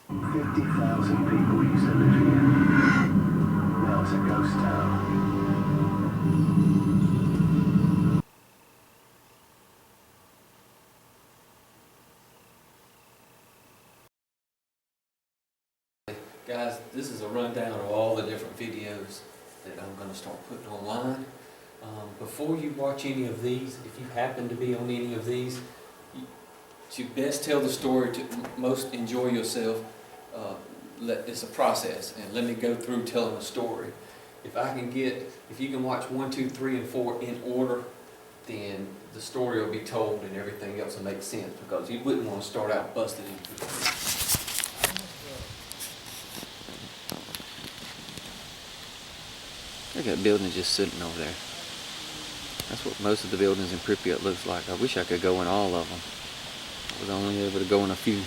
50,000 people used to live here. Now it's a ghost town. Guys, this is a rundown of all the different videos that I'm going to start putting online. Before you watch any of these, if you happen to be on any of these, to best tell the story, to most enjoy yourself, it's a process, and let me go through telling a story. If you can watch 1, 2, 3, and 4 in order, then the story will be told and everything else will make sense, because you wouldn't want to start out busted into it. Look at that building just sitting over there. That's what most of the buildings in Pripyat looks like. I wish I could go in all of them. I was only able to go in a few.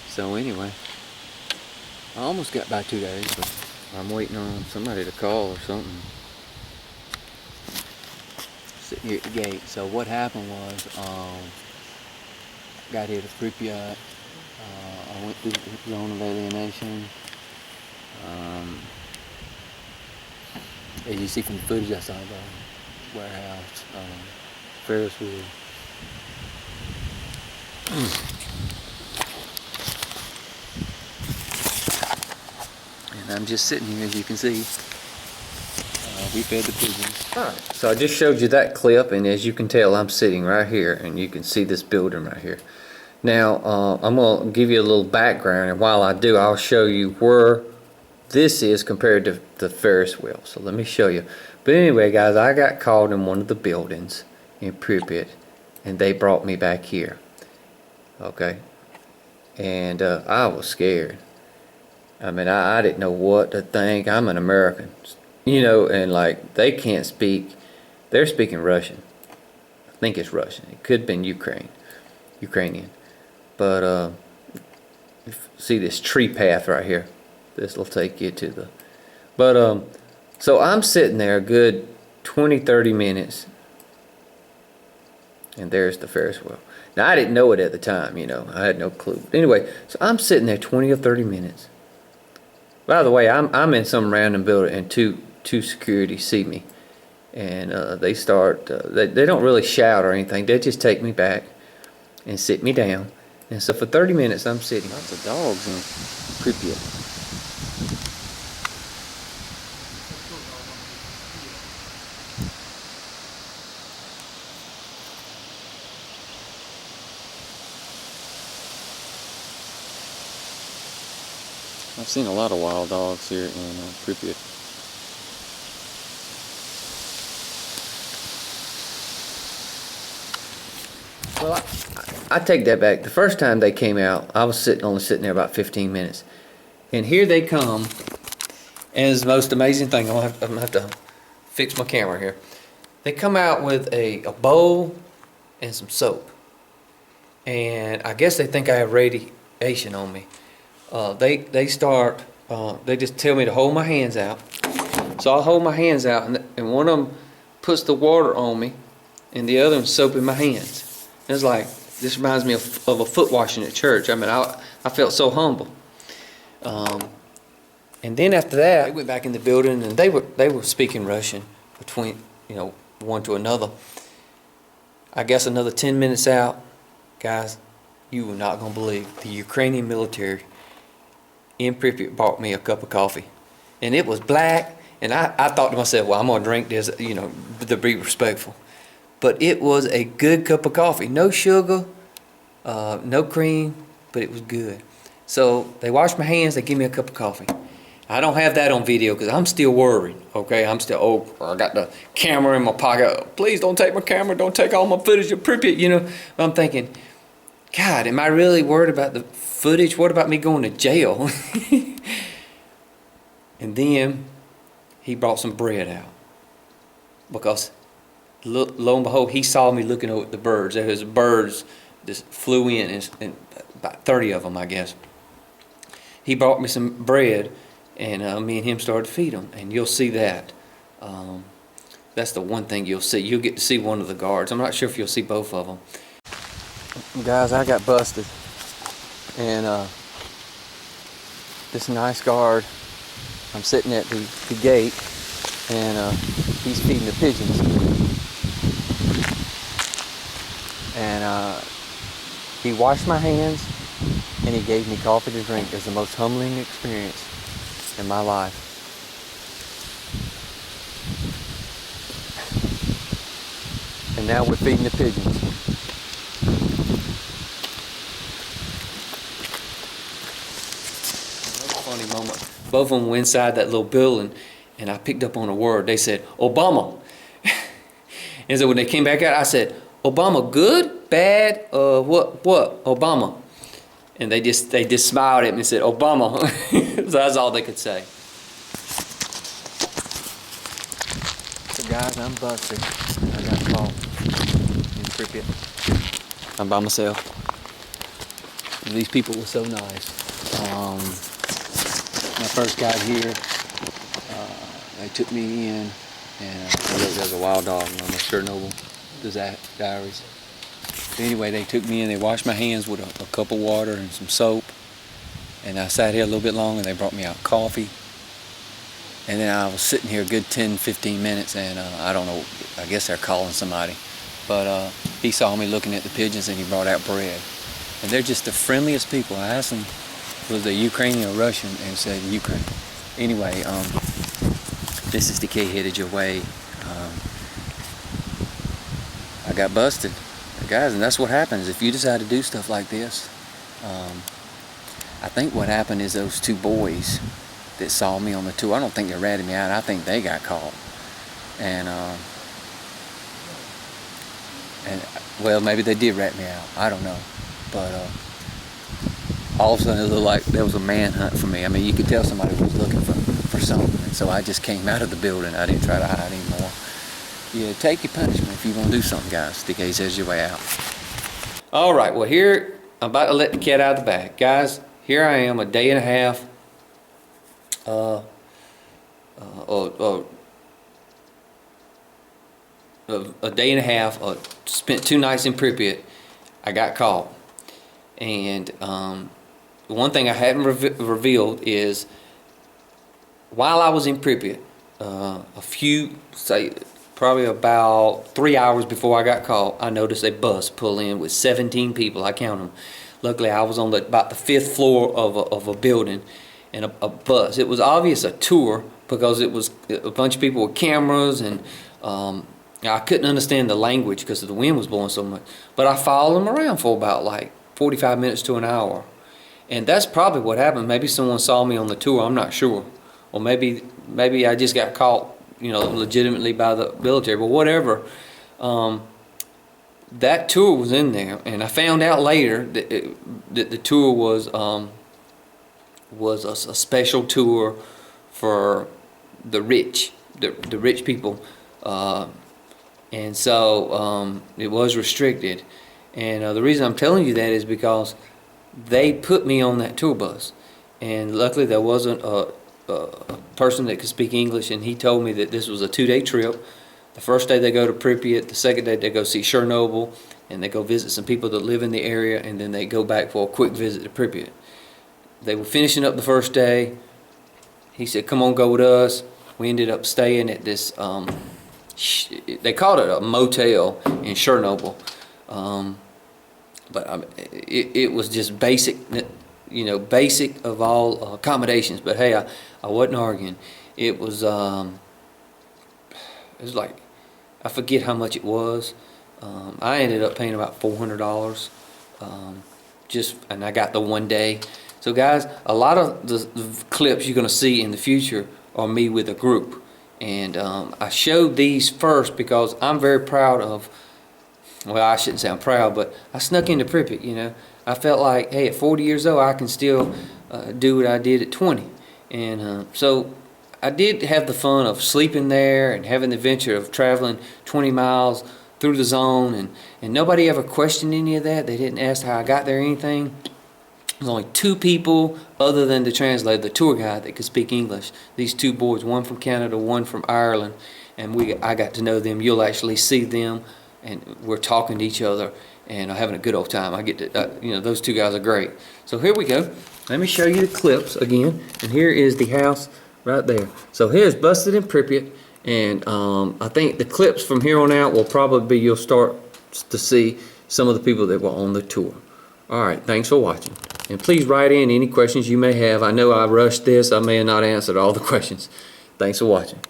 So anyway, I almost got by 2 days, but I'm waiting on somebody to call or something. Sitting here at the gate. So what happened was, got here to Pripyat. I went through the zone of alienation. As you see from the footage, I saw the warehouse, Ferris wheel. And I'm just sitting here, as you can see. We fed the pigeons. Alright, so I just showed you that clip, and as you can tell, I'm sitting right here, and you can see this building right here. Now, I'm going to give you a little background, and while I do, I'll show you where this is compared to the Ferris wheel. So let me show you. But anyway, guys, I got caught in one of the buildings in Pripyat, and they brought me back here. Okay? And I was scared. I mean, I didn't know what to think. I'm an American. You know, and like, they can't speak. They're speaking Russian. I think it's Russian. It could have been Ukrainian. But see this tree path right here. This will take you to the. But so I'm sitting there a good 20-30 minutes, and there's the Ferris wheel. Now I didn't know it at the time, you know. I had no clue. Anyway, so I'm sitting there 20 or 30 minutes. By the way, I'm in some random building, and two security see me, and they start. They don't really shout or anything. They just take me back and sit me down. And so for 30 minutes I'm sitting. Lots of dogs in Pripyat. I've seen a lot of wild dogs here in Pripyat. Well, I take that back. The first time they came out, I was only sitting there about 15 minutes. And here they come. And it's the most amazing thing. I'm gonna have to fix my camera here. They come out with a bowl and some soap. And I guess they think I have radiation on me. They just tell me to hold my hands out. So I'll hold my hands out, and one of them puts the water on me, and the other one's soap in my hands. And it's like, this reminds me of a foot washing at church. I mean, I felt so humble. And then after that, they went back in the building, and they were speaking Russian between, you know, one to another. I guess another 10 minutes out, guys, you are not gonna believe, the Ukrainian military in Pripyat bought me a cup of coffee, and it was black. And I thought to myself, well, I'm gonna drink this, you know, to be respectful. But it was a good cup of coffee. No sugar, no cream, but it was good. So they washed my hands, they give me a cup of coffee. I don't have that on video because I'm still worried, okay? I'm still, I got the camera in my pocket. Please don't take my camera, don't take all my footage of Pripyat, you know. But I'm thinking, God, am I really worried about the footage? What about me going to jail? And then he brought some bread out, because lo and behold, he saw me looking over at the birds. There was birds just flew in, and about 30 of them, I guess. He brought me some bread, and me and him started to feed them, and you'll see that. That's the one thing you'll see. You'll get to see one of the guards. I'm not sure if you'll see both of them. Guys, I got busted, and this nice guard, I'm sitting at the gate, and he's feeding the pigeons, and he washed my hands and he gave me coffee to drink. It was the most humbling experience in my life. And now we're feeding the pigeons. Funny moment. Both of them were inside that little building, and I picked up on a word. They said, Obama. And so when they came back out, I said, Obama good, bad, what, Obama? And they just smiled at me and said, Obama. So that's all they could say. So guys, I'm busted. I got caught in Pripyat. I'm by myself. And these people were so nice. When I first got here, they took me in, and there's a wild dog on the Chernobyl Diaries. Anyway, they took me in, they washed my hands with a cup of water and some soap, and I sat here a little bit longer, and they brought me out coffee, and then I was sitting here a good 10-15 minutes, and I don't know, I guess they're calling somebody, but he saw me looking at the pigeons, and he brought out bread, and they're just the friendliest people. I asked them, was they Ukrainian or Russian, and said Ukraine. Anyway, this is Decay headed your way. I got busted. Guys, and that's what happens if you decide to do stuff like this. I think what happened is those two boys that saw me on the tour, I don't think they ratted me out, I think they got caught. And well, maybe they did rat me out, I don't know. But all of a sudden it looked like there was a manhunt for me. I mean, you could tell somebody was looking for something. And so I just came out of the building. I didn't try to hide anymore. Yeah, take your punishment if you want to do something, guys. Decay says your way out. All right, well here, I'm about to let the cat out of the bag. Guys, here I am, a day and a half. A day and a half, spent 2 nights in Pripyat. I got caught. And one thing I hadn't revealed is, while I was in Pripyat, probably about 3 hours before I got caught, I noticed a bus pull in with 17 people. I counted them. Luckily, I was on about the 5th floor of a building, and a bus. It was obvious a tour because it was a bunch of people with cameras, and I couldn't understand the language because the wind was blowing so much. But I followed them around for about like 45 minutes to an hour. And that's probably what happened. Maybe someone saw me on the tour, I'm not sure. Or maybe I just got caught, legitimately by the military, but whatever. That tour was in there, and I found out later that the tour was a special tour for the rich, the rich people, and so it was restricted. And the reason I'm telling you that is because they put me on that tour bus, and luckily there wasn't a person that could speak English, and he told me that this was a 2-day trip. The first day they go to Pripyat, the second day they go see Chernobyl, and they go visit some people that live in the area, and then they go back for a quick visit to Pripyat. They were finishing up the first day. He said, come on, go with us. We ended up staying at this, they called it a motel in Chernobyl. But it was just basic, basic of all accommodations. But hey, I wasn't arguing. It was like, I forget how much it was. I ended up paying about $400, and I got the 1 day. So guys, a lot of the clips you're going to see in the future are me with a group. And I showed these first because I'm very proud of, well, I shouldn't say I'm proud, but I snuck into Pripyat, I felt like, hey, at 40 years old, I can still do what I did at 20. And so I did have the fun of sleeping there and having the adventure of traveling 20 miles through the zone, and nobody ever questioned any of that. They didn't ask how I got there or anything. There's only 2 people other than the translator, the tour guide, that could speak English. These 2 boys, one from Canada, one from Ireland, and I got to know them. You'll actually see them, and we're talking to each other. and are having a good old time. I get to, you know, those two guys are great. So here we go. Let me show you the clips again. And here is the house right there. So here's Busted in Pripyat. And I think the clips from here on out will probably be, you'll start to see some of the people that were on the tour. All right, thanks for watching. And please write in any questions you may have. I know I rushed this. I may have not answered all the questions. Thanks for watching.